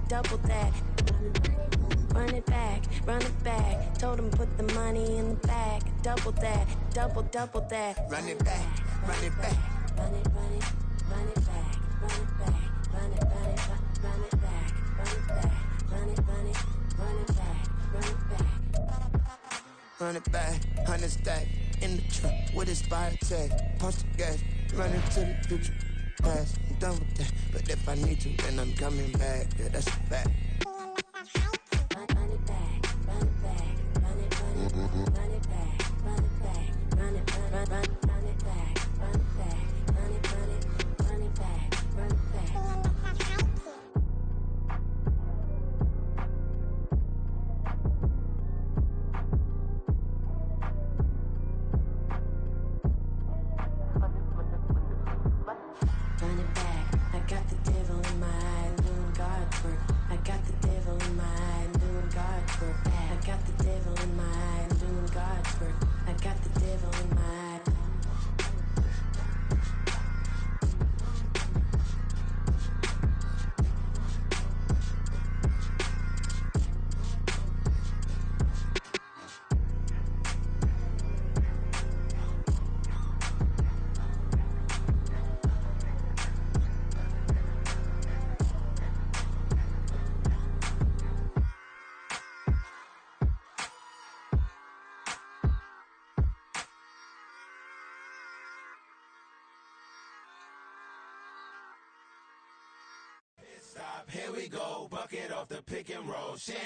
double that. Run it back, run it back. Told him put the money in the bag. Double that, double that. Run it back, run it back. Run it, run it, run it back, run it back, run it, run it, run it back, run it back, run it, run it, run it back, run it back. Run it back, 100 stack in the truck with his fire tag. Punch the gas, run into the future. Past, I'm done with that. But if I need to, then I'm coming back. Yeah, that's a fact. Run it back, run it back, run it, run it, run it back, run it back, run it, run it back, run it back, run it, run it, run it back, run it back. Run it back, I got the devil in my eye, doing God's work. I got the devil in my eye, doing God's work. I got the devil in my eye, doing God's work. I got the devil in my eye. Here we go, bucket off the pick and roll. Shit,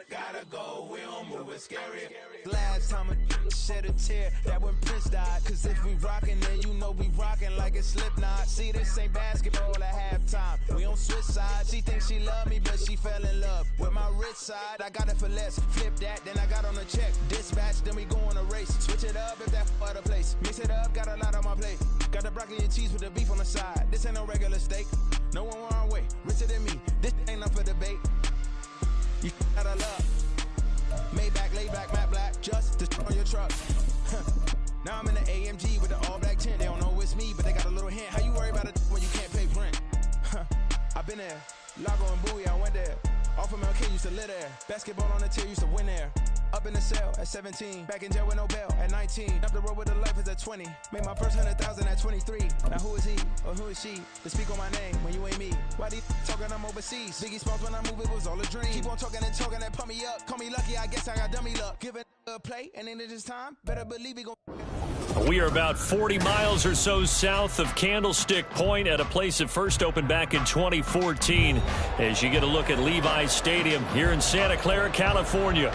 gotta go, we don't move it scary. Last time a shed a tear, that when Prince died. Cause if we rockin', then you know we rockin' like it's Slipknot. See, this ain't basketball at halftime. We on switch sides. She thinks she love me, but she fell in love with my rich side. I got it for less. Flip that, then I got on a check. Dispatch, then we go on a race. Switch it up if that other place. Mix it up, got a lot on my plate. Got the broccoli and cheese with the beef on the side. This ain't no regular steak. No one wrong way, richer than me. This ain't up for debate. You out of love. Maybach, laid back, matte black, just to on your truck. Now I'm in the AMG with the all black tint. They don't know it's me, but they got a little hint. How you worry about it when you can't pay rent? I've been there. Lago and Bowie, I went there. Off of MLK, used to live there. Basketball on the tier, used to win there. Up in the cell at 17, back in jail with no bail at 19. Up the road with the life is at 20. Made my first 100,000 at 23. Now who is he or who is she to speak on my name when you ain't me? Why they talking I'm overseas? Biggie Smalls when I move it was all a dream. Keep on talking and talking and pump me up. Call me lucky, I guess I got dummy luck. Give it a play and then it's time. Better believe we gon'. We are about 40 miles or so south of Candlestick Point at a place that first opened back in 2014 as you get a look at Levi's Stadium here in Santa Clara, California.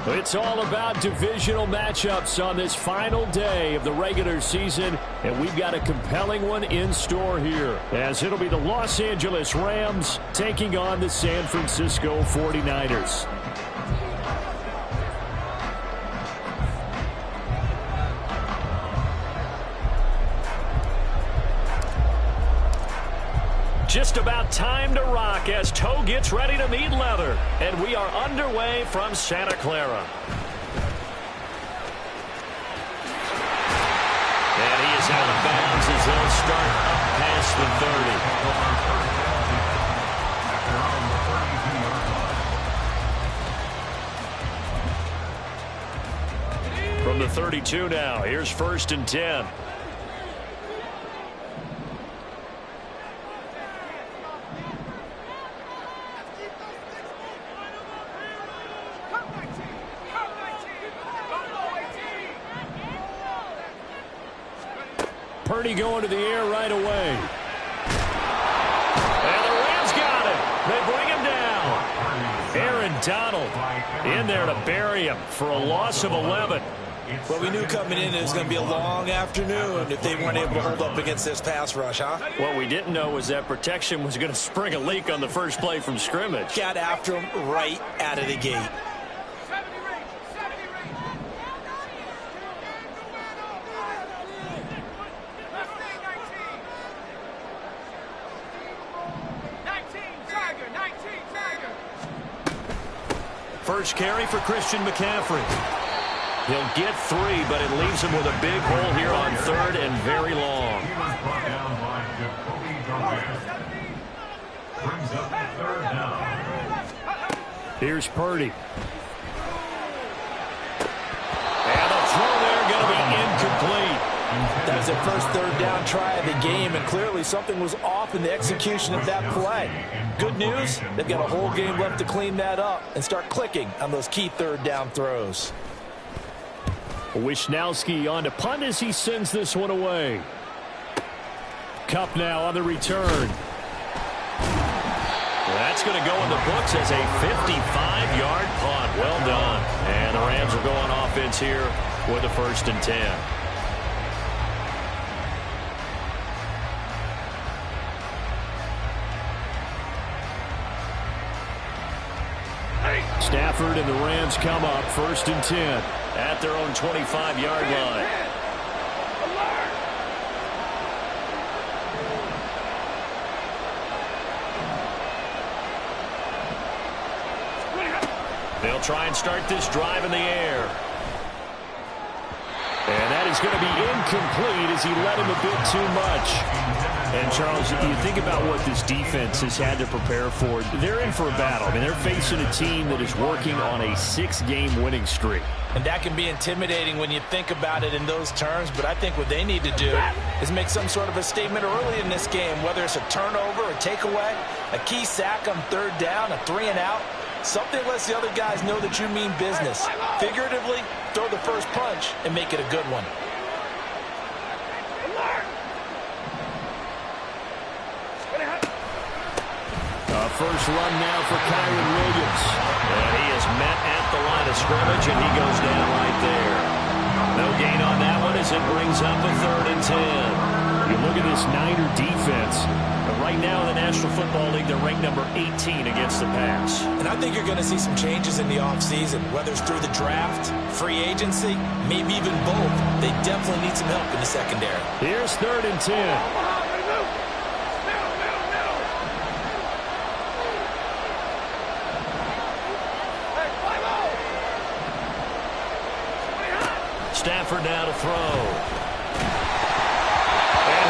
It's all about divisional matchups on this final day of the regular season, and we've got a compelling one in store here, as it'll be the Los Angeles Rams taking on the San Francisco 49ers. Just about time to rock as toe gets ready to meet leather. And we are underway from Santa Clara. And he is out of bounds as they'll start up past the 30. From the 32 now, here's 1st and 10. Purdy going to the air right away. And the Rams got it. They bring him down. Aaron Donald in there to bury him for a loss of 11. Well, we knew coming in it was going to be a long afternoon if they weren't able to hold up against this pass rush, huh? What we didn't know was that protection was going to spring a leak on the first play from scrimmage. Got after him right out of the gate. First carry for Christian McCaffrey. He'll get 3, but it leaves him with a big hole here on 3rd and very long. Brings up the 3rd down. Here's Purdy. And the throw there going to be incomplete. That was their first third down try of the game, and clearly something was off in the execution of that play. Good news, they've got a whole game left to clean that up and start clicking on those key third down throws. Wisnowski on to punt as he sends this one away. Kupp now on the return. That's going to go in the books as a 55-yard punt. Well done. And the Rams are going offense here with a 1st and 10. Stafford and the Rams come up 1st and 10 at their own 25-yard line. They'll try and start this drive in the air. And that is going to be incomplete as he led him a bit too much. And, Charles, you think about what this defense has had to prepare for. They're in for a battle. I mean, they're facing a team that is working on a 6-game winning streak. And that can be intimidating when you think about it in those terms, but I think what they need to do is make some sort of a statement early in this game, whether it's a turnover, a takeaway, a key sack on 3rd down, a 3-and-out. Something lets the other guys know that you mean business. Figuratively, throw the first punch and make it a good one. First run now for Kyren Williams. And he is met at the line of scrimmage, and he goes down right there. No gain on that one as it brings up a 3rd and 10. You look at this Niner defense. But right now in the National Football League, they're ranked number 18 against the pass. And I think you're going to see some changes in the offseason, whether it's through the draft, free agency, maybe even both. They definitely need some help in the secondary. Here's 3rd and 10. Stafford now to throw. And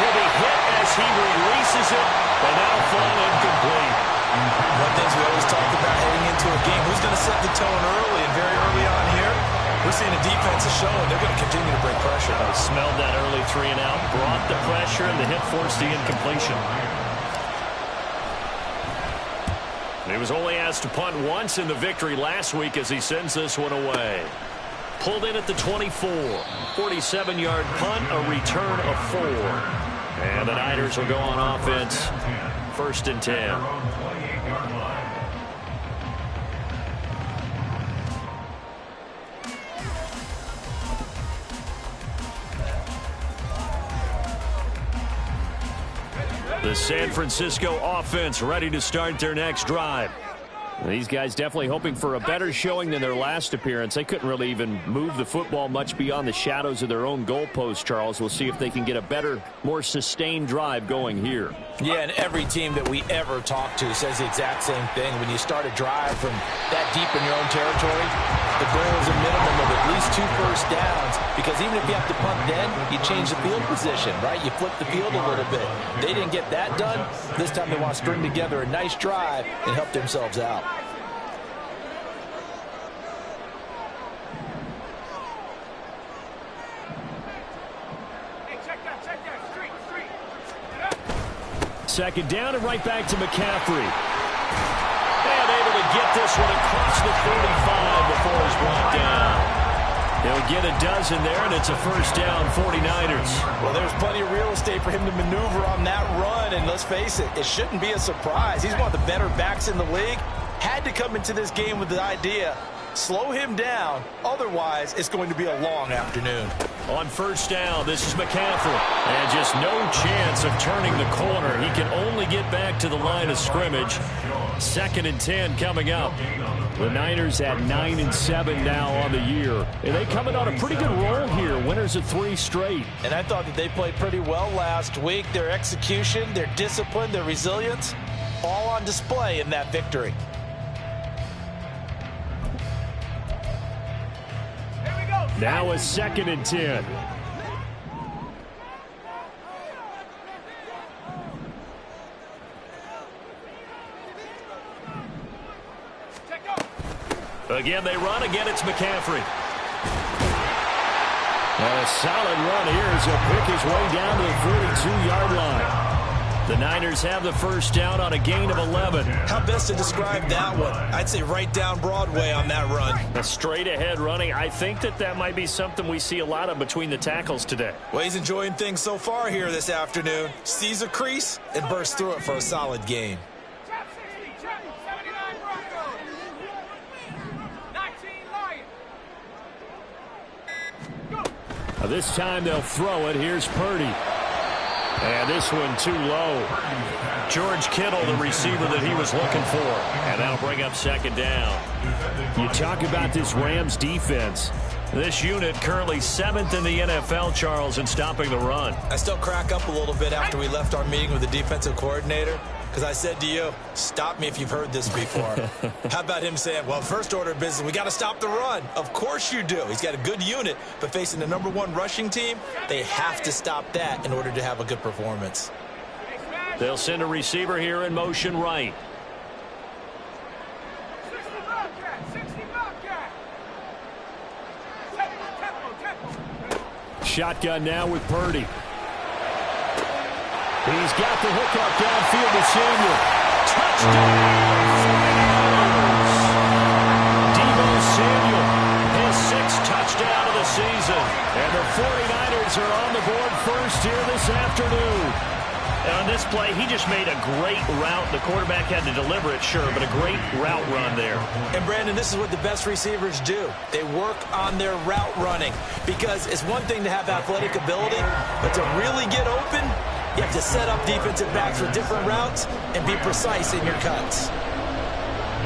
he'll be hit as he releases it, but now fall incomplete. One thing we always talk about heading into a game, who's going to set the tone early, and very early on here, we're seeing the defense is showing they're going to continue to bring pressure. Smelled that early 3-and-out, brought the pressure, and the hit forced the incompletion. He was only asked to punt once in the victory last week as he sends this one away. Pulled in at the 24. 47-yard punt, a return of 4. And the Niners will go on offense. 1st and 10. The San Francisco offense ready to start their next drive. These guys definitely hoping for a better showing than their last appearance. They couldn't really even move the football much beyond the shadows of their own goalpost, Charles. We'll see if they can get a better, more sustained drive going here. Yeah, and every team that we ever talk to says the exact same thing. When you start a drive from that deep in your own territory, the goal is a minimum of at least 2 first downs, because even if you have to punt then, you change the field position, right? You flip the field a little bit. They didn't get that done. This time they want to string together a nice drive and help themselves out. Second down and right back to McCaffrey. And able to get this one across the 45 before he's brought down. They'll get a dozen there, and it's a first down, 49ers. Well, there's plenty of real estate for him to maneuver on that run, and let's face it, it shouldn't be a surprise. He's one of the better backs in the league. Had to come into this game with the idea, slow him down, otherwise it's going to be a long afternoon. On first down, this is McCaffrey. And just no chance of turning the corner. He can only get back to the line of scrimmage. 2nd and 10 coming up. The Niners at 9-7 now on the year. And they coming on a pretty good roll here. Winners of 3 straight. And I thought that they played pretty well last week. Their execution, their discipline, their resilience, all on display in that victory. Now a 2nd and 10. Again, they run. Again, it's McCaffrey. And a solid run here as he'll pick his way down to the 42-yard line. The Niners have the first down on a gain of 11. How best to describe that one? I'd say right down Broadway on that run. A straight-ahead running. I think that might be something we see a lot of between the tackles today. Well, he's enjoying things so far here this afternoon. Sees a crease and bursts through it for a solid gain. This time they'll throw it. Here's Purdy. And this one too low. George Kittle, the receiver that he was looking for. And that'll bring up second down. You talk about this Rams defense. This unit currently 7th in the NFL, Charles, in stopping the run. I still crack up a little bit after we left our meeting with the defensive coordinator. Because I said to you, stop me if you've heard this before. How about him saying, well, first order of business, we got to stop the run. Of course you do. He's got a good unit, but facing the #1 rushing team, they have to stop that in order to have a good performance. They'll send a receiver here in motion right. Shotgun now with Purdy. He's got the hookup downfield to Samuel. Touchdown! Deebo Samuel, his 6th touchdown of the season. And the 49ers are on the board first here this afternoon. And on this play, he just made a great route. The quarterback had to deliver it, sure, but a great route run there. And, Brandon, this is what the best receivers do. They work on their route running. Because it's one thing to have athletic ability, but to really get open, you have to set up defensive backs with different routes and be precise in your cuts.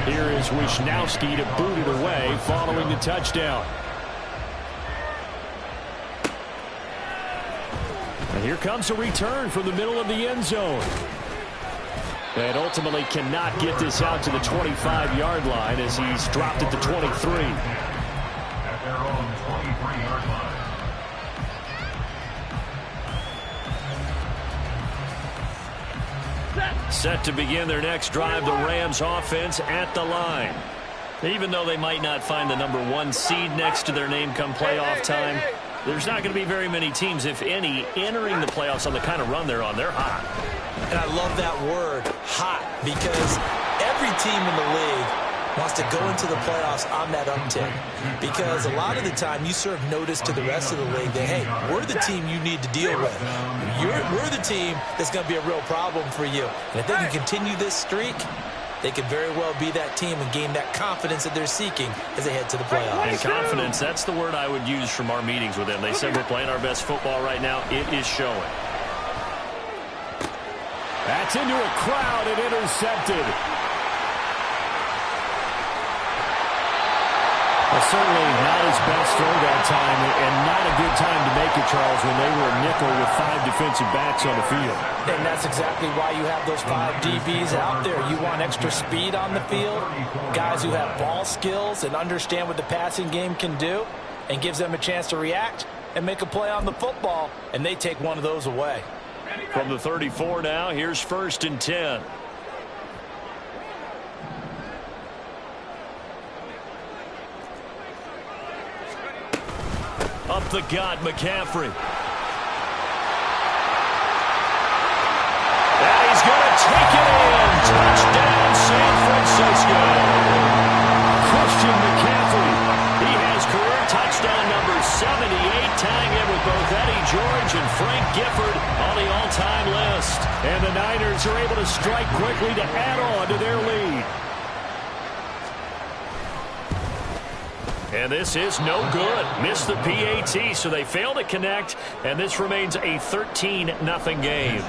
Here is Wishnowski to boot it away following the touchdown. And here comes a return from the middle of the end zone. And ultimately cannot get this out to the 25-yard line as he's dropped at the 23. At their own 23-yard line. Set to begin their next drive, the Rams offense at the line. Even though they might not find the #1 seed next to their name come playoff time, there's not going to be very many teams, if any, entering the playoffs on the kind of run they're on. They're hot. And I love that word, hot, because every team in the league wants to go into the playoffs on that uptick. Because a lot of the time you serve notice to the rest of the league that, hey, we're the team you need to deal with. We're the team that's going to be a real problem for you. And if they can continue this streak, they could very well be that team and gain that confidence that they're seeking as they head to the playoffs. And confidence, that's the word I would use from our meetings with them. They said we're playing our best football right now. It is showing. That's into a crowd and intercepted. Well, certainly not his best throw that time, and not a good time to make it, Charles, when they were a nickel with 5 defensive backs on the field. And that's exactly why you have those 5 DBs out there. You want extra speed on the field, guys who have ball skills and understand what the passing game can do, and gives them a chance to react and make a play on the football, and they take one of those away. From the 34 now, here's 1st and 10. Up the gut, McCaffrey. And he's going to take it in. Touchdown, San Francisco. Christian McCaffrey. He has career touchdown number 78, tying it with both Eddie George and Frank Gifford on the all-time list. And the Niners are able to strike quickly to add on to their lead. And this is no good. Missed the PAT, so they fail to connect, and this remains a 13-0 game.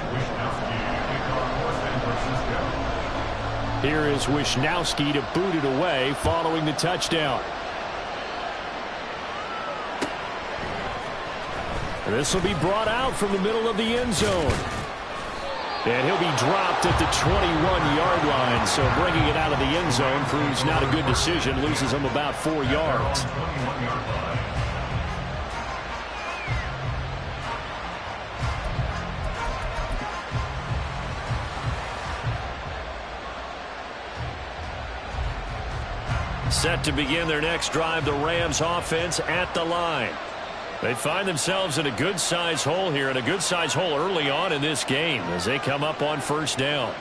Here is Wishnowski to boot it away following the touchdown. And this will be brought out from the middle of the end zone. And he'll be dropped at the 21-yard line, so bringing it out of the end zone proves not a good decision, loses him about 4 yards. Set to begin their next drive, the Rams offense at the line. They find themselves in a good-sized hole here, and a good-sized hole early on in this game as they come up on first down.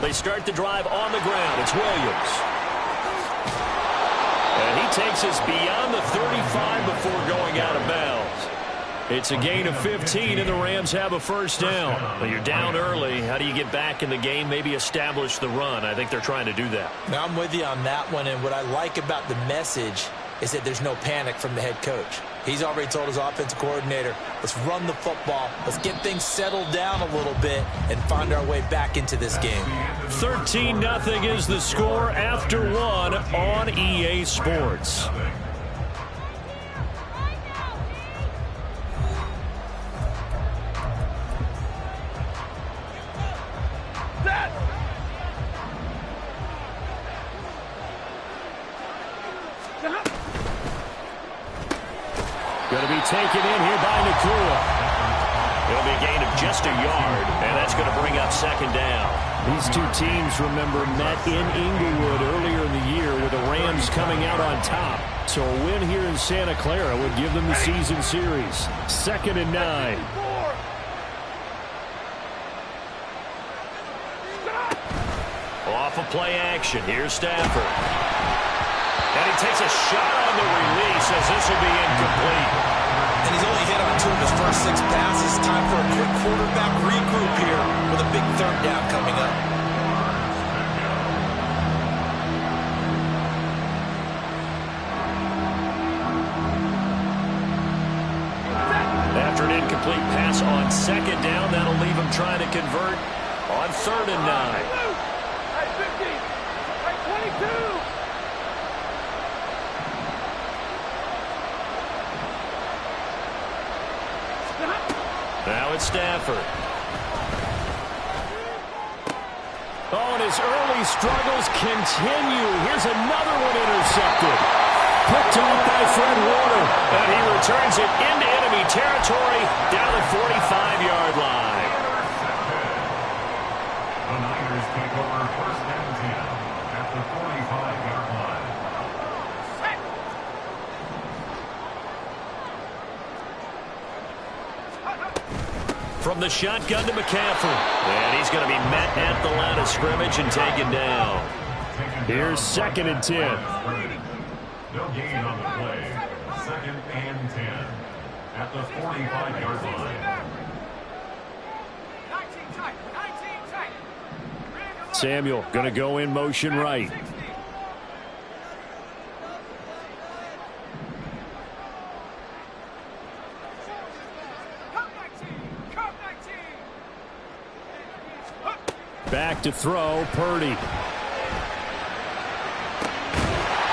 They start the drive on the ground. It's Williams. And he takes us beyond the 35 before going out of bounds. It's a gain of 15, and the Rams have a first down. But you're down early. How do you get back in the game, maybe establish the run? I think they're trying to do that. Now, I'm with you on that one, and what I like about the message is that there's no panic from the head coach. He's already told his offensive coordinator, let's run the football, let's get things settled down a little bit and find our way back into this game. 13-0 is the score after one on EA Sports. Going to be taken in here by Nakua. It'll be a gain of just a yard, and that's going to bring up second down. These two teams, remember, met in Inglewood earlier in the year with the Rams coming out on top. So a win here in Santa Clara would give them the season series. 2nd and 9. Off of play action. Here's Stafford. And he takes a shot on the release as this will be incomplete. And he's only hit on 2 of his first 6 passes. Time for a quick quarterback regroup here with a big third down coming up. After an incomplete pass on 2nd down, that'll leave him trying to convert on 3rd and 9. Now it's Stafford. Oh, and his early struggles continue. Here's another one intercepted. Picked off by Fred Warner. And he returns it into enemy territory down the 45-yard line. The Niners take over 1st and 10 at the 45-yard line. From the shotgun to McCaffrey. And he's going to be met at the line of scrimmage and taken down. Here's 2nd and 10. No gain on the play. 2nd and 10 at the 45-yard line. Samuel going to go in motion right. Back to throw, Purdy.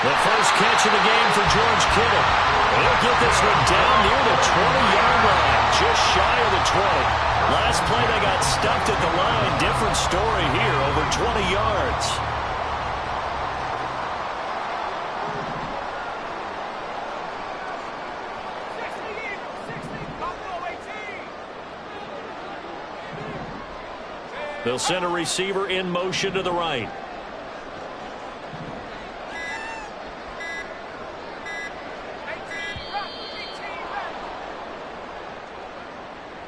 The first catch of the game for George Kittle. He'll get this one down near the 20-yard line, just shy of the 20. Last play they got stuffed at the line. Different story here, over 20 yards. They'll send a receiver in motion to the right.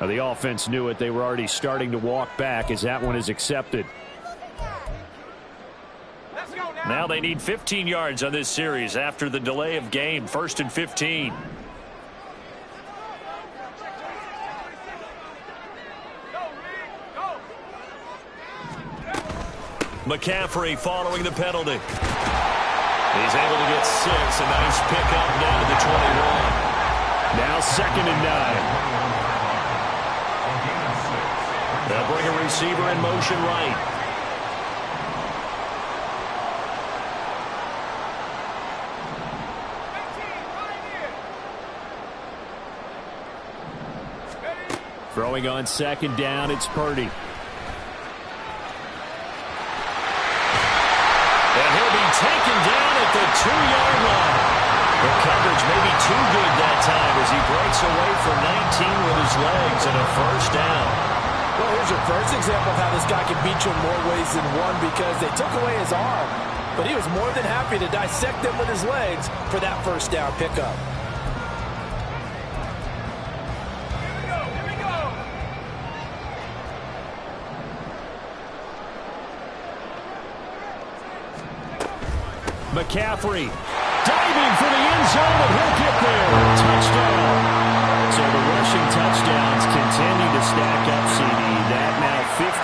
Now the offense knew it. They were already starting to walk back as that one is accepted. Now they need 15 yards on this series after the delay of game. 1st and 15. McCaffrey following the penalty. He's able to get 6. A nice pickup down to the 21. Now 2nd and 9. They'll bring a receiver in motion right. Throwing on 2nd down, it's Purdy. Taken down at the 2-yard line. The coverage may be too good that time as he breaks away for 19 with his legs and a first down. Well, here's your first example of how this guy can beat you in more ways than one, because they took away his arm, but he was more than happy to dissect them with his legs for that first down pickup. McCaffrey diving for the end zone, and he'll get there. Touchdown. So the rushing touchdowns continue to stack up, CD. That now 15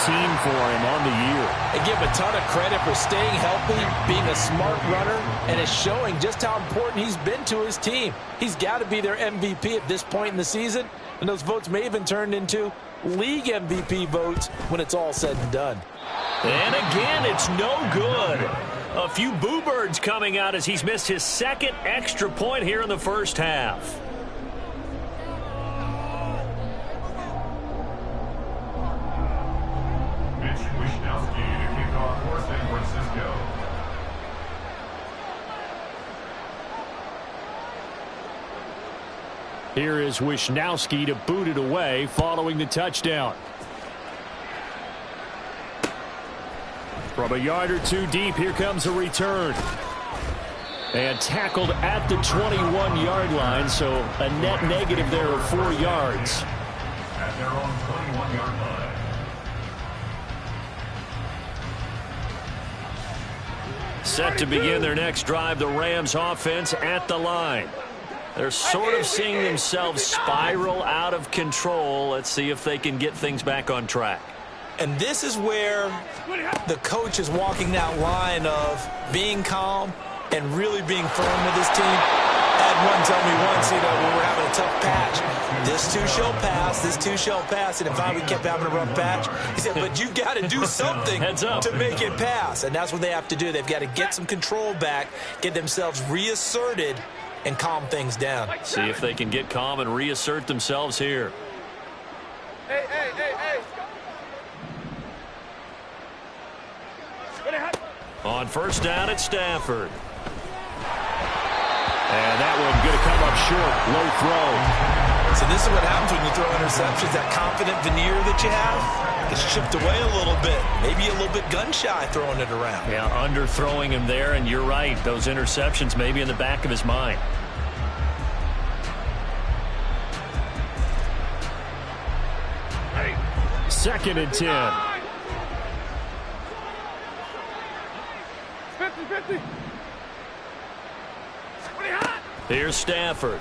for him on the year. And give him a ton of credit for staying healthy, being a smart runner, and it's showing just how important he's been to his team. He's got to be their MVP at this point in the season, and those votes may even turn into league MVP votes when it's all said and done. And again, it's no good. A few boo birds coming out as he's missed his second extra point here in the first half. Mitch Wishnowsky to kick off for San Francisco. Here is Wishnowsky to boot it away following the touchdown. From a yard or two deep, here comes a return. And tackled at the 21-yard line, so a net negative there of 4 yards. At their own 21-yard line. Set to begin their next drive, the Rams offense at the line. They're sort of seeing themselves spiral out of control. Let's see if they can get things back on track. And this is where the coach is walking that line of being calm and really being firm with his team. I had one tell me once, when we're having a tough patch, this too shall pass, this too shall pass. And if we kept having a rough patch, he said, but you got to do something to make it pass. And that's what they have to do. They've got to get some control back, get themselves reasserted, and calm things down. See if they can get calm and reassert themselves here. Hey. On first down, it's Stafford. And that one going to come up short. Low throw. So this is what happens when you throw interceptions. That confident veneer that you have gets chipped away a little bit. Maybe a little bit gun-shy throwing it around. Yeah, underthrowing him there, and you're right. Those interceptions may be in the back of his mind. Second and 10. 50. Here's Stafford.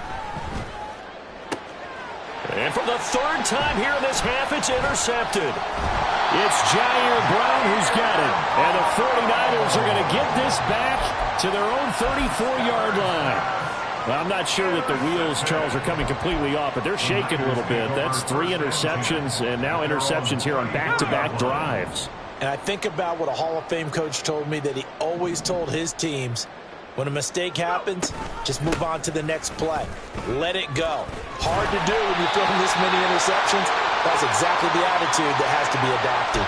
And for the third time here in this half, it's intercepted. It's Jair Brown who's got it. And the 49ers are going to get this back to their own 34-yard line. Well, I'm not sure that the wheels, Charles, are coming completely off, but they're shaking a little bit. That's 3 interceptions, and now interceptions here on back-to-back drives. And I think about what a Hall of Fame coach told me, that he always told his teams, when a mistake happens, just move on to the next play. Let it go. Hard to do when you throw this many interceptions. That's exactly the attitude that has to be adopted.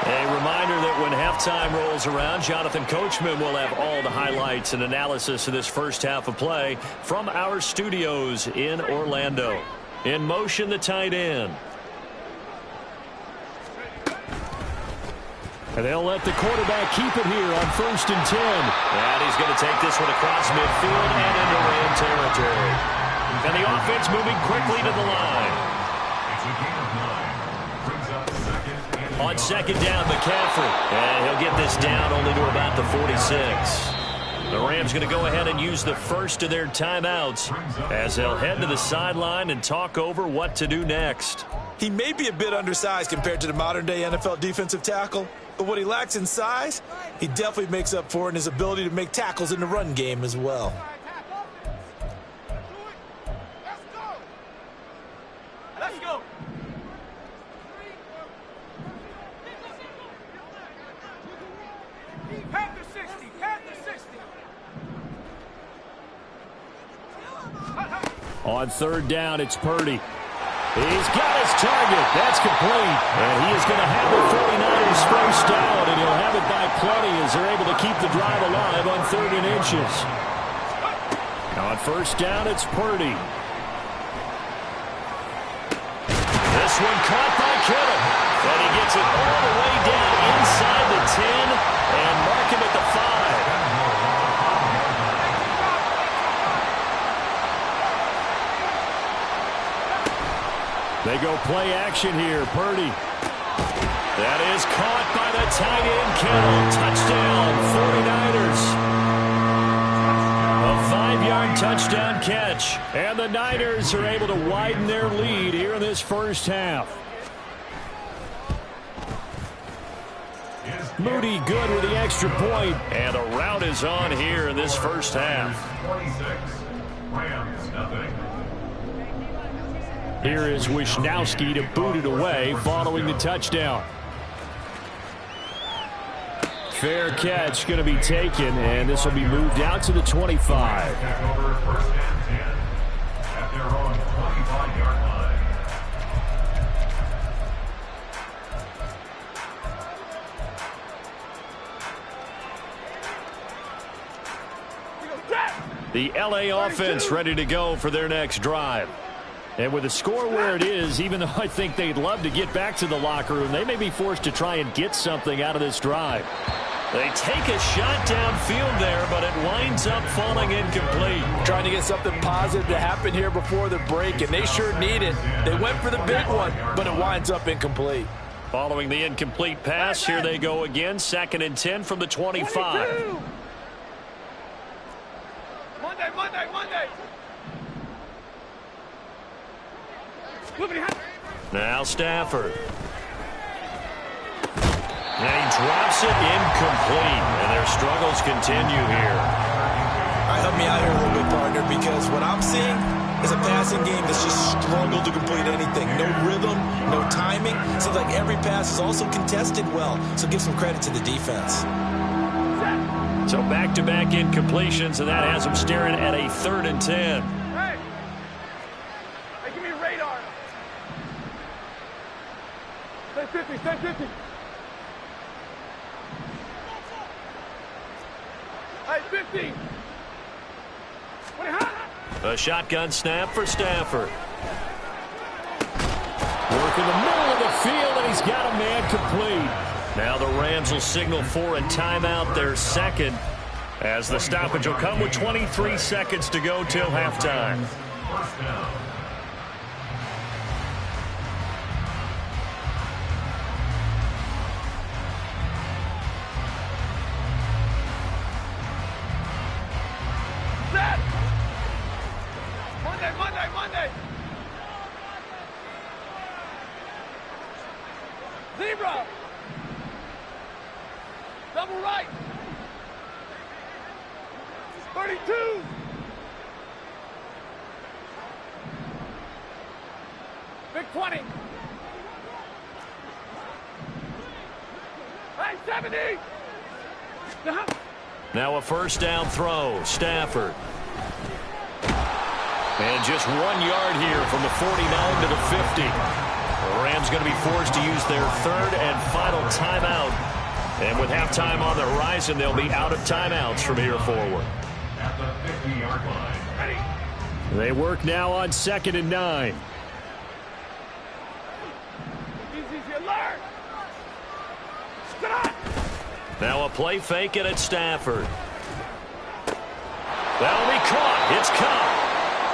A reminder that when halftime rolls around, Jonathan Coachman will have all the highlights and analysis of this first half of play from our studios in Orlando. In motion, the tight end. And they'll let the quarterback keep it here on first and 10. And he's going to take this one across midfield and into Ram territory. And the offense moving quickly to the line. It's a gain of 9. Brings up second and On second down, McCaffrey. And he'll get this down only to about the 46. The Rams going to go ahead and use the first of their timeouts as they'll head to the sideline and talk over what to do next. He may be a bit undersized compared to the modern-day NFL defensive tackle, but what he lacks in size, he definitely makes up for in his ability to make tackles in the run game as well. Let's go. Panther 60. On third down, it's Purdy. He's got his target. That's complete. And he is going to have the 49ers first down, and he'll have it by plenty as they're able to keep the drive alive on 3rd and inches. Now on first down, it's Purdy. This this one caught by Kittle. And he gets it all the way down inside the 10 and mark him at the 5. They go play action here. Purdy. That is caught by the tight end, Kittle. Touchdown, 49ers. A 5-yard touchdown catch. And the Niners are able to widen their lead here in this first half. Moody good with the extra point. And the rout is on here in this first half. 26. Rams, nothing. Here is Wisnowski to boot it away following the touchdown. Fair catch going to be taken, and this will be moved out to the 25. Back over first and 10 at their own 25-yard line. The LA offense ready to go for their next drive. And with the score where it is, even though I think they'd love to get back to the locker room, they may be forced to try and get something out of this drive. They take a shot downfield there, but it winds up falling incomplete. Trying to get something positive to happen here before the break, and they sure need it. They went for the big one, but it winds up incomplete. Following the incomplete pass, here they go again. 2nd and 10 from the 25. 22. Monday. Now Stafford. And he drops it incomplete. And their struggles continue here. All right, help me out here a little bit, partner, because what I'm seeing is a passing game that's just struggled to complete anything. No rhythm, no timing. Seems like every pass is also contested well. So give some credit to the defense. So back-to-back incompletions, and that has them staring at a 3rd and 10. Hey, give me a radar. Stay 50. Hey, 50. A shotgun snap for Stafford. Work in the middle of the field, and he's got a man complete. Now the Rams will signal for a timeout, their 2nd, as the stoppage will come with 23 seconds to go till halftime. First down. Set. Monday. Zebra. Double right. 32. Big 20. Hey, 70. Now a first down throw. Stafford. And just 1 yard here from the 49 to the 50. The Rams going to be forced to use their 3rd and final timeout. And with halftime on the horizon, they'll be out of timeouts from here forward. At the 50-yard line. Ready. They work now on 2nd and 9. Easy, alert. Stop. Now a play fake it at Stafford. That'll be caught. It's caught.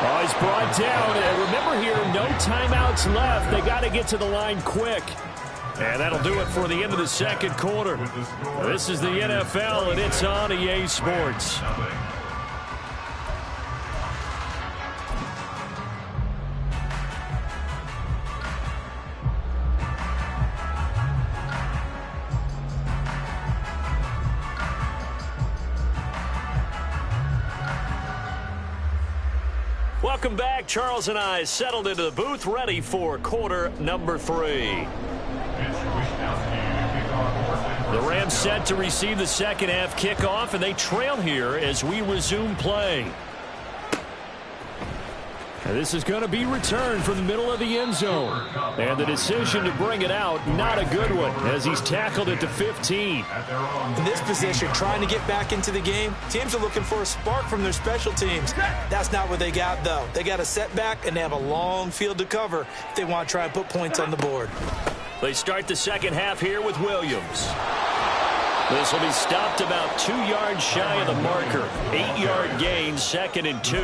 Oh, he's brought down. And remember here, no timeouts left. They got to get to the line quick. And that'll do it for the end of the 2nd quarter. This is the NFL, and it's on EA Sports. Welcome back. Charles and I settled into the booth, ready for quarter number 3. The Rams set to receive the second half kickoff, and they trail here as we resume play. And this is going to be returned from the middle of the end zone. And the decision to bring it out, not a good one, as he's tackled it to 15. In this position, trying to get back into the game, teams are looking for a spark from their special teams. That's not what they got, though. They got a setback, and they have a long field to cover if they want to try and put points on the board. They start the second half here with Williams. This will be stopped about 2 yards shy of the marker. 8-yard gain, 2nd and 2.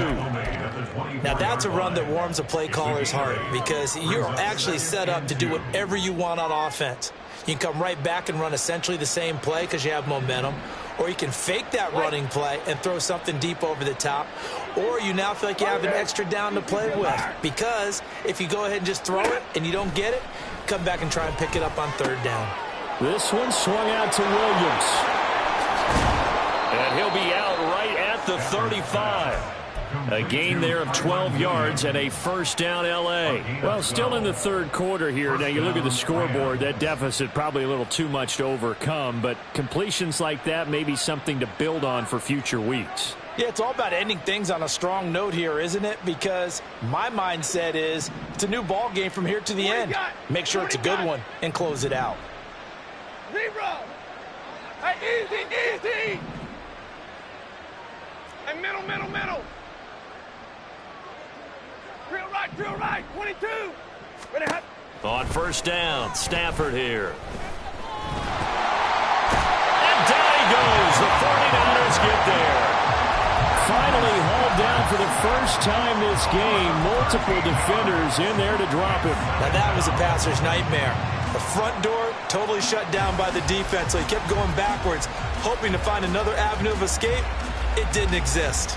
Now that's a run that warms a play caller's heart because you're actually set up to do whatever you want on offense. You can come right back and run essentially the same play because you have momentum, or you can fake that running play and throw something deep over the top, or you now feel like you have an extra down to play with because if you go ahead and just throw it and you don't get it, come back and try and pick it up on 3rd down. This one swung out to Williams. And he'll be out right at the 35. A gain there of 12 yards and a first down L.A. Well, still in the 3rd quarter here. Now, you look at the scoreboard, that deficit probably a little too much to overcome, but completions like that may be something to build on for future weeks. Yeah, it's all about ending things on a strong note here, isn't it? Because my mindset is it's a new ball game from here to the end. Make sure it's a good one and close it out. 0. Hey, easy. Hey, middle. Drill right, 22. On first down, Stafford here. And down he goes. The 49ers get there. Finally hauled down for the first time this game. Multiple defenders in there to drop him. Now that was a passer's nightmare. The front door totally shut down by the defense, so he kept going backwards, hoping to find another avenue of escape. It didn't exist.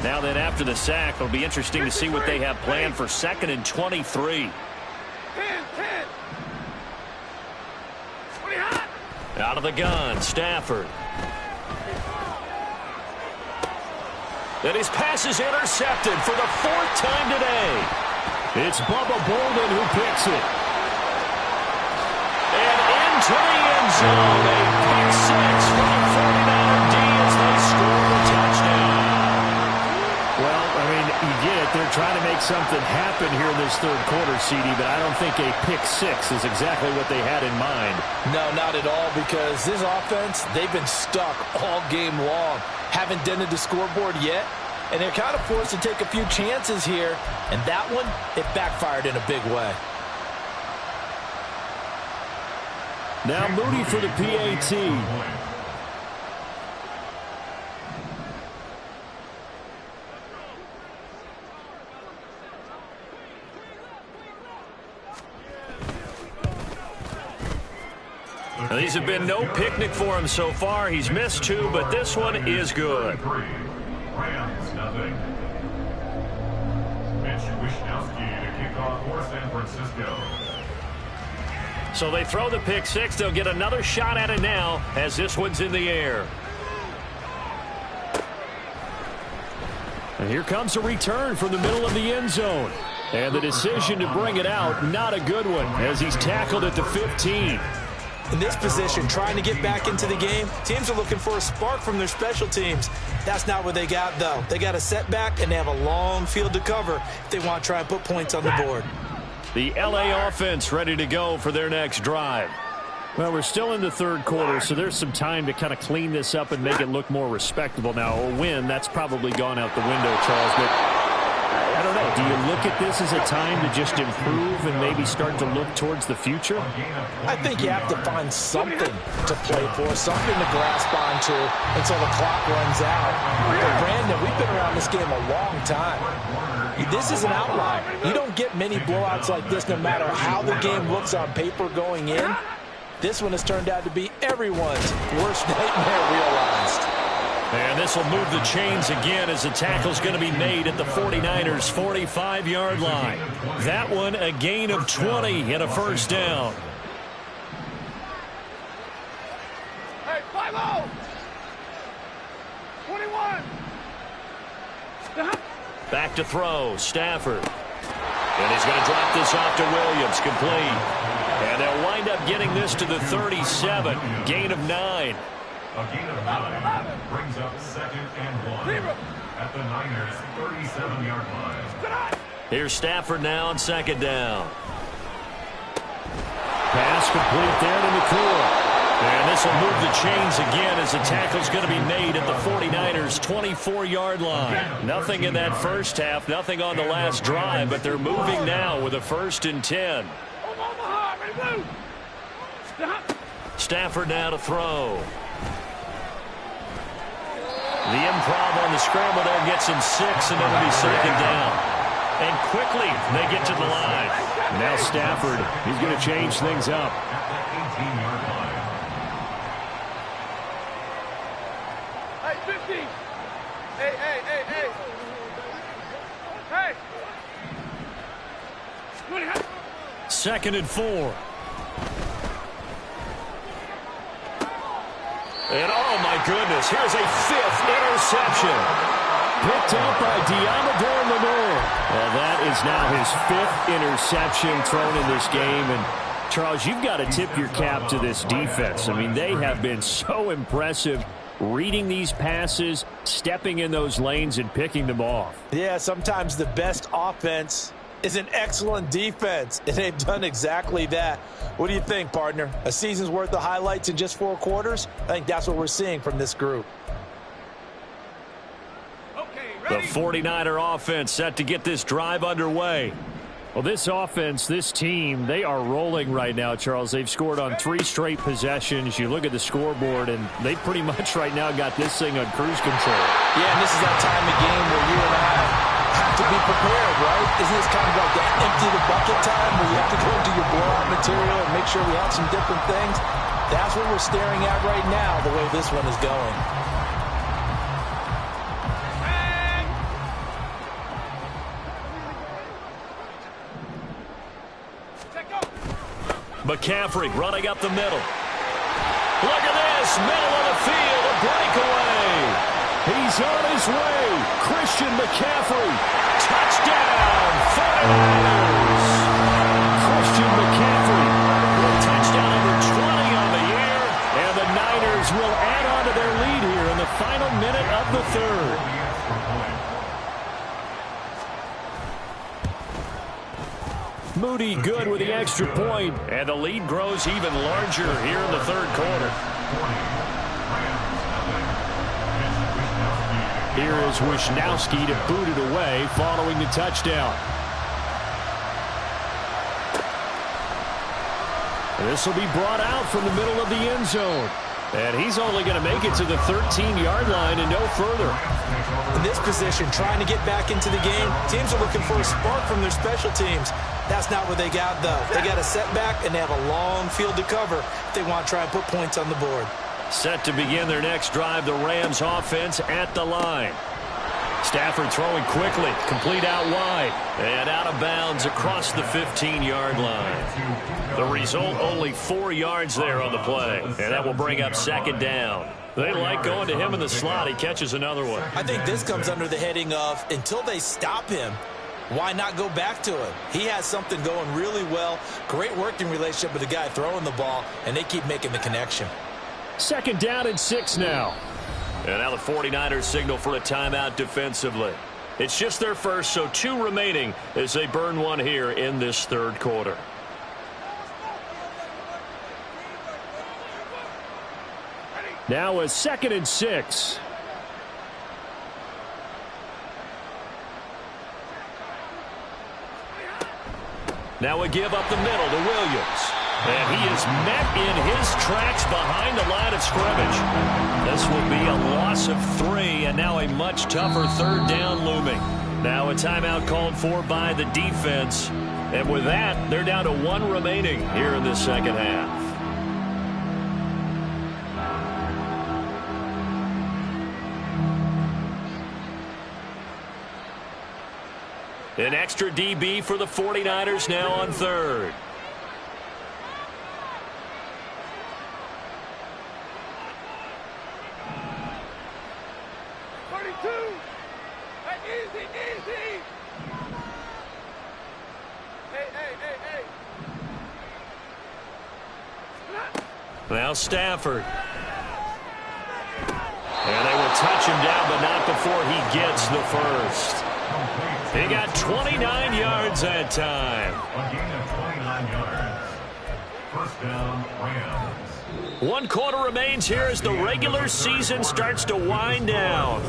Now then, after the sack, it'll be interesting to see what they have planned for 2nd and 23. 10. Out of the gun, Stafford. And his pass is intercepted for the 4th time today. It's Bubba Bolden who picks it. And into the end zone, a pick 6 for the 49er D as they score the touchdown. Well, I mean, you get it. They're trying to make something happen here in this 3rd quarter, CD, but I don't think a pick 6 is exactly what they had in mind. No, not at all, because this offense, they've been stuck all game long. Haven't dented the scoreboard yet, and they're kind of forced to take a few chances here, and that one, it backfired in a big way. Now Moody for the PAT. Now, these have been no picnic for him so far. He's missed 2, but this one is good. Rams, nothing. Mitch Wishnowsky to kick off for San Francisco. So they throw the pick 6. They'll get another shot at it now as this one's in the air. And here comes a return from the middle of the end zone. And the decision to bring it out, not a good one, as he's tackled at the 15. In this position, trying to get back into the game, teams are looking for a spark from their special teams. That's not what they got, though. They got a setback, and they have a long field to cover if they want to try and put points on the board. The L.A. offense ready to go for their next drive. Well, we're still in the 3rd quarter, so there's some time to kind of clean this up and make it look more respectable. Now, a win, that's probably gone out the window, Charles, but I don't know. Do you look at this as a time to just improve and maybe start to look towards the future? I think you have to find something to play for, something to grasp onto until the clock runs out. But, Brandon, we've been around this game a long time. This is an outlier. You don't get many blowouts like this no matter how the game looks on paper going in. This one has turned out to be everyone's worst nightmare realized. And this will move the chains again as the tackle's going to be made at the 49ers' 45-yard line. That one a gain of 20 and a first down. Hey, 5-0. 21. Back to throw, Stafford. And he's going to drop this off to Williams, complete. And they'll wind up getting this to the 37, gain of 9. A gain of 9 brings up 2nd and 1. at the Niners' 37-yard line. Here's Stafford now on second down. Pass complete there to McCoy. And this will move the chains again as the tackle's going to be made at the 49ers' 24-yard line. Nothing in that first half, nothing on the last drive, but they're moving now with a 1st and 10. Stafford now to throw. The improv on the scramble there gets him 6, and it'll be second down. And quickly they get to the line. Now Stafford, he's going to change things up. At the 18-yard line. Hey, 50. Hey. Hey. 2nd and 4. And oh my goodness, here's a 5th interception. Picked up by Deommodore Lenoir. Well, that is now his 5th interception thrown in this game. And Charles, you've got to tip your cap to this defense. I mean, they have been so impressive reading these passes, stepping in those lanes, and picking them off. Yeah, sometimes the best offense is an excellent defense, and they've done exactly that. What do you think, partner? A season's worth of highlights in just 4 quarters? I think that's what we're seeing from this group. The 49er offense set to get this drive underway. Well, this offense, this team, they are rolling right now, Charles. They've scored on 3 straight possessions. You look at the scoreboard, and they pretty much right now got this thing on cruise control. Yeah, and this is that time of game where you and I have to be prepared, right? Isn't this kind of like that empty the bucket time where you have to go into your blowout material and make sure we have some different things? That's what we're staring at right now, the way this one is going. McCaffrey running up the middle. Look at this, middle of the field, a breakaway. He's on his way. Christian McCaffrey. Touchdown, 49ers. Christian McCaffrey. Touchdown number 20 on the year. And the Niners will add on to their lead here in the final minute of the 3rd. Moody good with the extra point. And the lead grows even larger here in the 3rd quarter. Here is Wisnowski to boot it away following the touchdown. This will be brought out from the middle of the end zone. And he's only going to make it to the 13-yard line and no further. In this position, trying to get back into the game, teams are looking for a spark from their special teams. That's not what they got, though. They got a setback, and they have a long field to cover if they want to try and put points on the board. Set to begin their next drive, the Rams offense at the line. Stafford throwing quickly, complete out wide, and out of bounds across the 15-yard line. The result, only 4 yards there on the play, and that will bring up 2nd down. They like going to him in the slot. He catches another one. I think this comes under the heading of, until they stop him, why not go back to him? He has something going really well, great working relationship with the guy throwing the ball, and they keep making the connection. 2nd down and 6 now. And now the 49ers signal for a timeout defensively. It's just their first, so 2 remaining as they burn one here in this 3rd quarter. Now a 2nd and 6. Now a give up the middle to Williams. And he is met in his tracks behind the line of scrimmage. This will be a loss of 3, and now a much tougher 3rd down looming. Now a timeout called for by the defense. And with that, they're down to 1 remaining here in this 2nd half. An extra DB for the 49ers now on 3rd. Now Stafford. And they will touch him down, but not before he gets the first. He got 29 yards that time. A gain of 29 yards. First down, Rams. 1 quarter remains here as the regular season starts to wind down.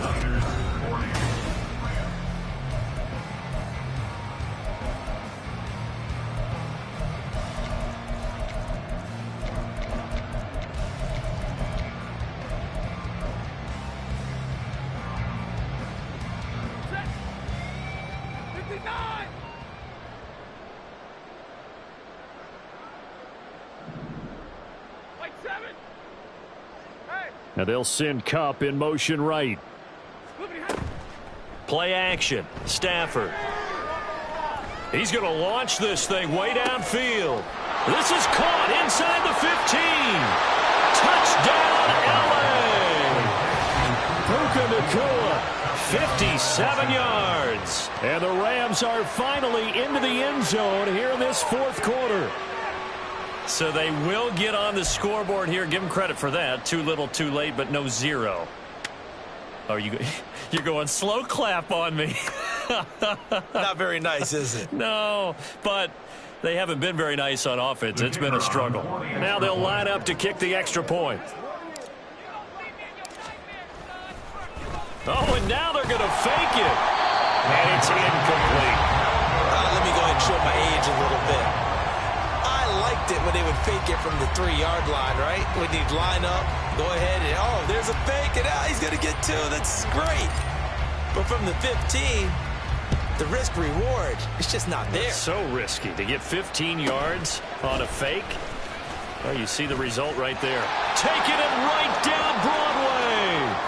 Now they'll send Kupp in motion right. Play action. Stafford. He's going to launch this thing way downfield. This is caught inside the 15. Touchdown, LA. Puka Nacua, 57 yards. And the Rams are finally into the end zone here in this fourth quarter. So they will get on the scoreboard here. Give them credit for that. Too little, too late, but no zero. Oh, you're going slow clap on me. Not very nice, is it? No, but they haven't been very nice on offense. It's been a struggle. Now they'll line up to kick the extra point. Oh, and now they're going to fake it. And it's incomplete. Let me go ahead and show my age a little bit. I liked it when they would fake it from the 3-yard line, right? When you'd line up, go ahead and, oh, there's a fake, and he's going to get 2. That's great. But from the 15, the risk-reward, it's just not there. It's so risky to get 15 yards on a fake. Well, you see the result right there. Taking it right down Broadway.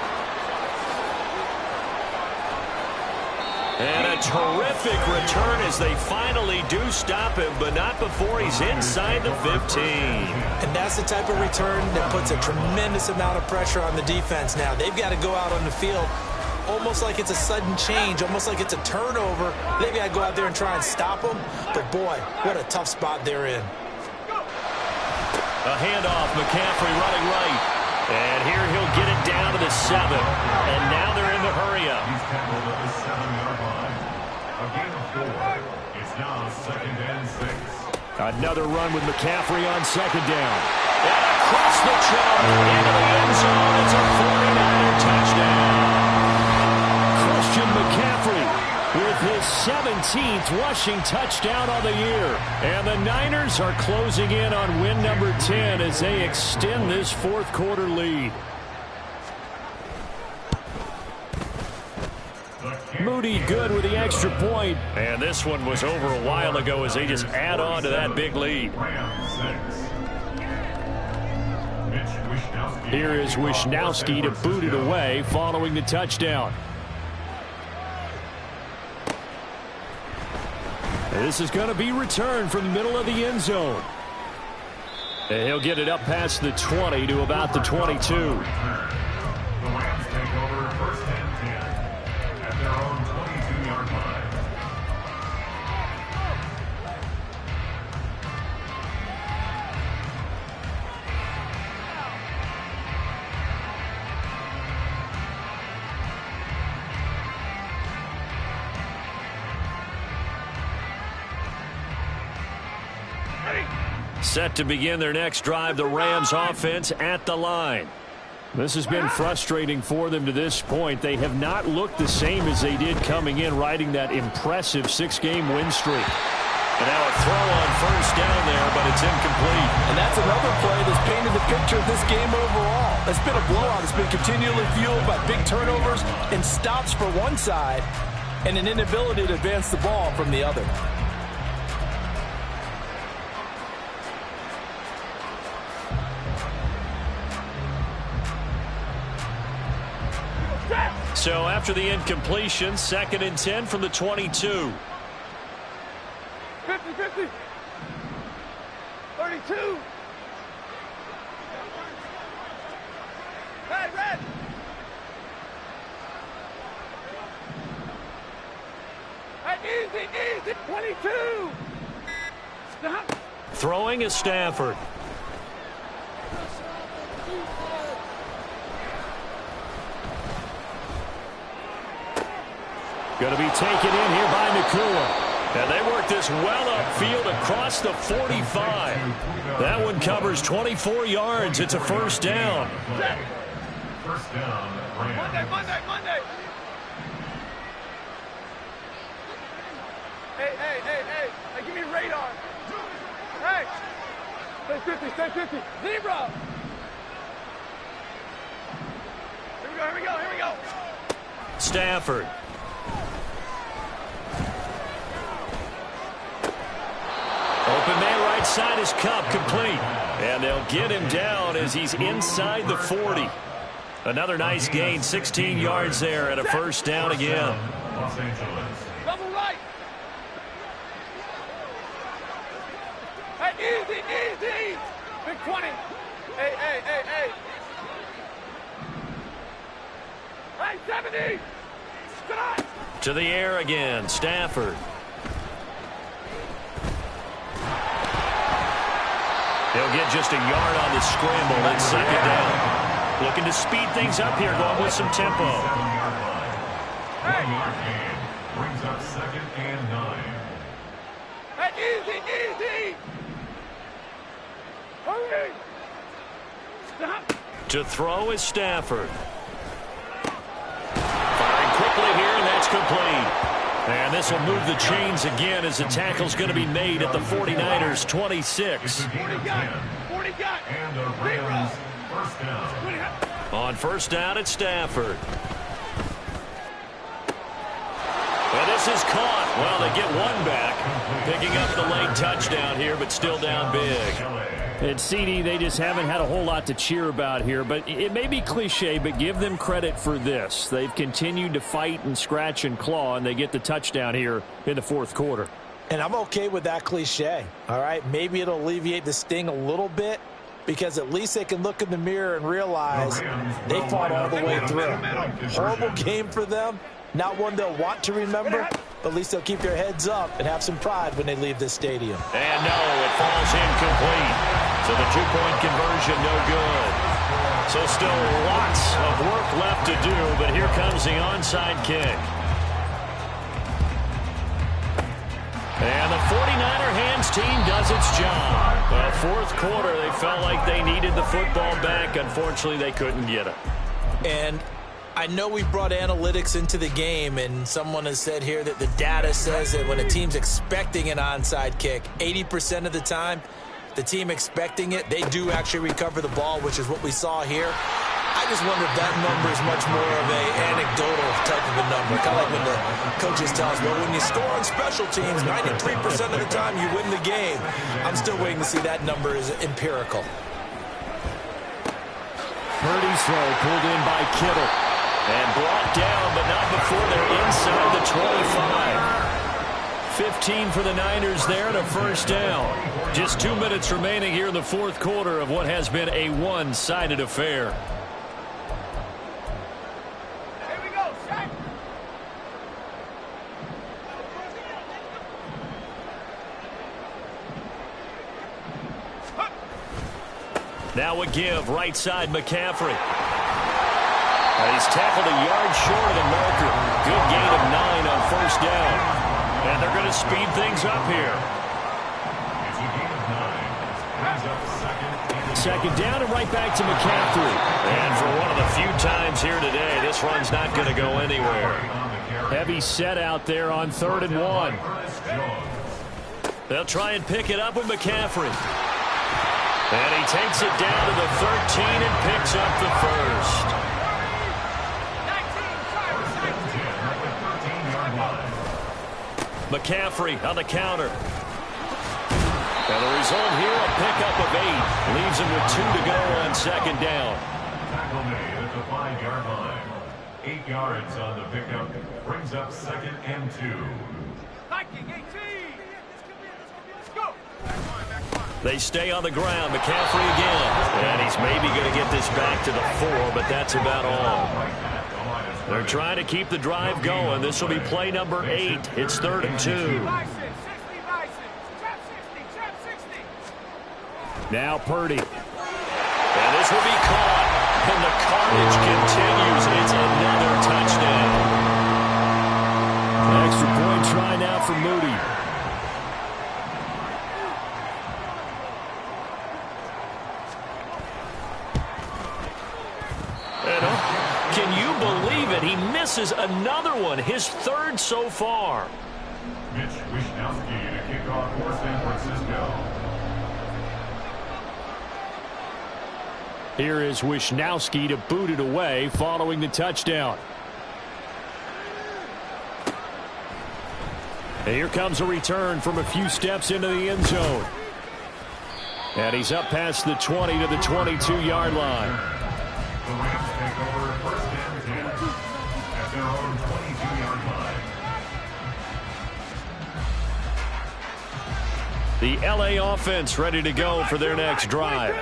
And a terrific return as they finally do stop him, but not before he's inside the 15. And that's the type of return that puts a tremendous amount of pressure on the defense now. They've got to go out on the field almost like it's a sudden change, almost like it's a turnover. They've got to go out there and try and stop them. But, boy, what a tough spot they're in. A handoff, McCaffrey running right. And here he'll get it down to the 7. And now they're in the hurry-up. He's tackled at the 7-yard line. A gain of 4. It's now 2nd and 6. Another run with McCaffrey on 2nd down. And across the chalk into the end zone. It's a 49er touchdown. Christian McCaffrey with his 17th rushing touchdown on the year. And the Niners are closing in on win number 10 as they extend this fourth quarter lead. Moody good with the extra point. And this one was over a while ago as they just add on to that big lead. Here is Wishnowsky to boot it away following the touchdown. This is going to be returned from the middle of the end zone. And he'll get it up past the 20 to about the 22. The Rams take over 1st and 10 at their own 22-yard line. Set to begin their next drive, the Rams offense at the line. This has been frustrating for them to this point. They have not looked the same as they did coming in, riding that impressive 6-game win streak. And now a throw on 1st down there, but it's incomplete. And that's another play that's painted the picture of this game overall. It's been a blowout. It's been continually fueled by big turnovers and stops for one side and an inability to advance the ball from the other. So after the incompletion, 2nd and 10 from the 22. 50-50. 32. Red. Easy. 22. Stop. Throwing is Stafford. Going to be taken in here by Nacua. And they work this well upfield across the 45. That one covers 24 yards. It's a first down. First down, Monday. Hey, give me radar. Hey, stay 50. Zebra. Here we go. Stafford. Open man right side is Kupp, complete. And they'll get him down as he's inside the 40. Another nice gain, 16 yards there and a first down again. Los Angeles. Double right. Hey, easy. Big 20. Hey. Hey, 70. Tonight. To the air again, Stafford. They'll get just a yard on the scramble. That's second down. Looking to speed things up here, going with some tempo. 7-yard line. 1-yard gain. Brings up second and 9. Hey, easy. Hurry. Stop. To throw is Stafford. Firing quickly here, and that's complete. And this will move the chains again as the tackle's going to be made at the 49ers 26. 40 got. And the Rams first down. On first down at Stafford. And this is caught. Well, they get one back. Picking up the late touchdown here, but still down big. And CD, they just haven't had a whole lot to cheer about here, but it may be cliche, but give them credit for this. They've continued to fight and scratch and claw, and they get the touchdown here in the fourth quarter. And I'm okay with that cliche, all right? Maybe it'll alleviate the sting a little bit because at least they can look in the mirror and realize they fought all the way through. Horrible game for them, not one they'll want to remember, but at least they'll keep their heads up and have some pride when they leave this stadium. And no, it falls incomplete. So the two-point conversion, no good. So still lots of work left to do, but here comes the onside kick. And the 49er hands team does its job. Well, fourth quarter, they felt like they needed the football back. Unfortunately, they couldn't get it. And I know we brought analytics into the game, and someone has said here that the data says that when a team's expecting an onside kick, 80% of the time, the team expecting it, they do actually recover the ball, which is what we saw here. I just wonder if that number is much more of an anecdotal type of a number. Kind of like when the coaches tell us, well, when you score on special teams, 93% of the time you win the game. I'm still waiting to see that number is empirical. Purdy's throw pulled in by Kittle. And brought down, but not before they're inside the 25. 15 for the Niners there and a first down. Just 2 minutes remaining here in the fourth quarter of what has been a one-sided affair. Here we go, Shaq. Now a give, right side McCaffrey. And he's tackled a yard short of the marker. Good gain of 9 on first down. And they're going to speed things up here. It's a gain of 9. Brings up Second down and right back to McCaffrey. And for one of the few times here today, this run's not going to go anywhere. Heavy set out there on 3rd and 1. They'll try and pick it up with McCaffrey. And he takes it down to the 13 and picks up the first. McCaffrey on the counter. And the result here, a pickup of 8. Leaves him with 2 to go on second down. Tackle made at the 5-yard line. 8 yards on the pickup. Brings up second and 2. They stay on the ground. McCaffrey again. And he's maybe going to get this back to the 4, but that's about all. They're trying to keep the drive going. This will be play number 8. It's 3rd and 2. Now Purdy. And this will be caught. And the carnage continues. It's another touchdown. Extra point try now for Moody. Can you believe it? He misses another one, his third so far. Mitch Wishnowsky to kick off for San Francisco. Here is Wishnowsky to boot it away following the touchdown. And here comes a return from a few steps into the end zone. And he's up past the 20 to the 22-yard line. The Rams take over first and 10 at their own 22-yard line. The LA offense ready to go for their next drive.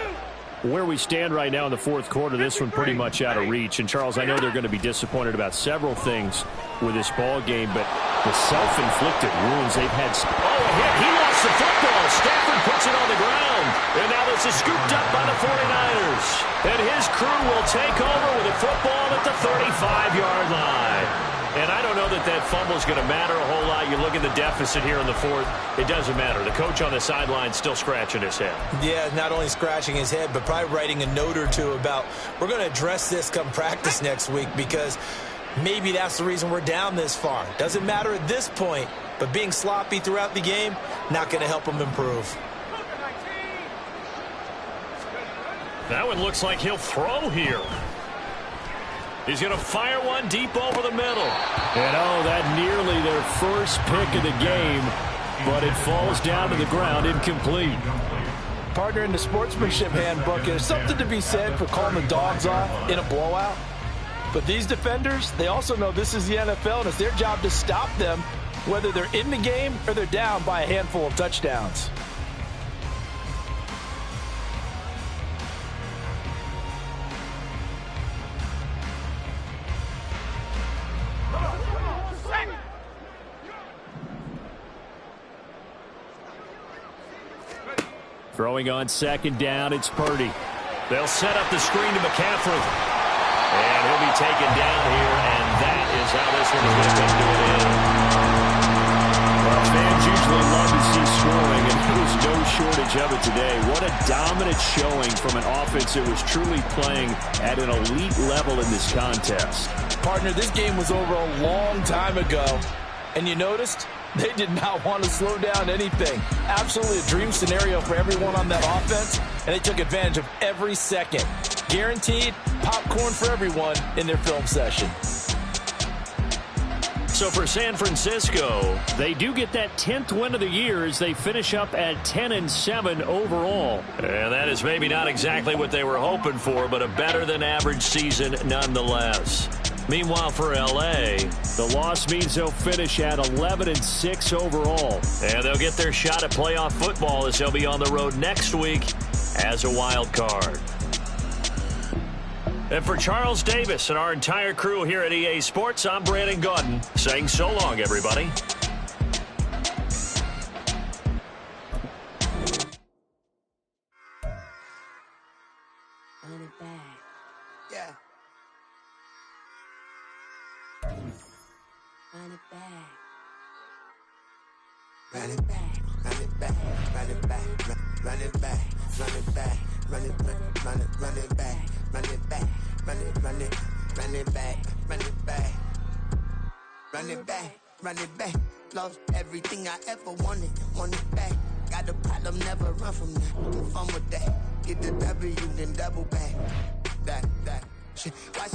Where we stand right now in the fourth quarter, this one pretty much out of reach. And, Charles, I know they're going to be disappointed about several things with this ball game, but the self-inflicted wounds they've had. Oh, a hit. He lost the football. Stafford puts it on the ground. And now this is scooped up by the 49ers. And his crew will take over with a football at the 35-yard line. And I don't know that that fumble is going to matter a whole lot. You look at the deficit here in the fourth, it doesn't matter. The coach on the sideline still scratching his head. Yeah, not only scratching his head, but probably writing a note or two about, we're going to address this come practice next week, because maybe that's the reason we're down this far. Doesn't matter at this point, but being sloppy throughout the game, not going to help him improve. That one looks like he'll throw here. He's going to fire one deep over the middle. And, that nearly their first pick of the game, but it falls down to the ground incomplete. Partner, in the sportsmanship handbook, there's something to be said for calling the dogs off in a blowout. But these defenders, they also know this is the NFL, and it's their job to stop them, whether they're in the game or they're down by a handful of touchdowns. Throwing on second down, it's Purdy. They'll set up the screen to McCaffrey. And he'll be taken down here, and that is how this one is going to come to an end. Well, fans usually love to see scoring, and there was no shortage of it today. What a dominant showing from an offense that was truly playing at an elite level in this contest. Partner, this game was over a long time ago, and you noticed they did not want to slow down anything. Absolutely a dream scenario for everyone on that offense, and they took advantage of every second. Guaranteed popcorn for everyone in their film session. So for San Francisco, they do get that 10th win of the year as they finish up at 10-7 overall. And that is maybe not exactly what they were hoping for, but a better than average season nonetheless. Meanwhile, for L.A., the loss means they'll finish at 11-6 overall. And they'll get their shot at playoff football as they'll be on the road next week as a wild card. And for Charles Davis and our entire crew here at EA Sports, I'm Brandon Gaudin saying so long, everybody. Run it back. Yeah. Run it back. Run it back, run it back, run it back, run it back, run it back, run it back, run it back, run it back, run it back, run it back, run it back, run it back. Lost everything I ever wanted it back. Got a problem, never run from that. Move on with that. Get the W, then double back. That shit. Watch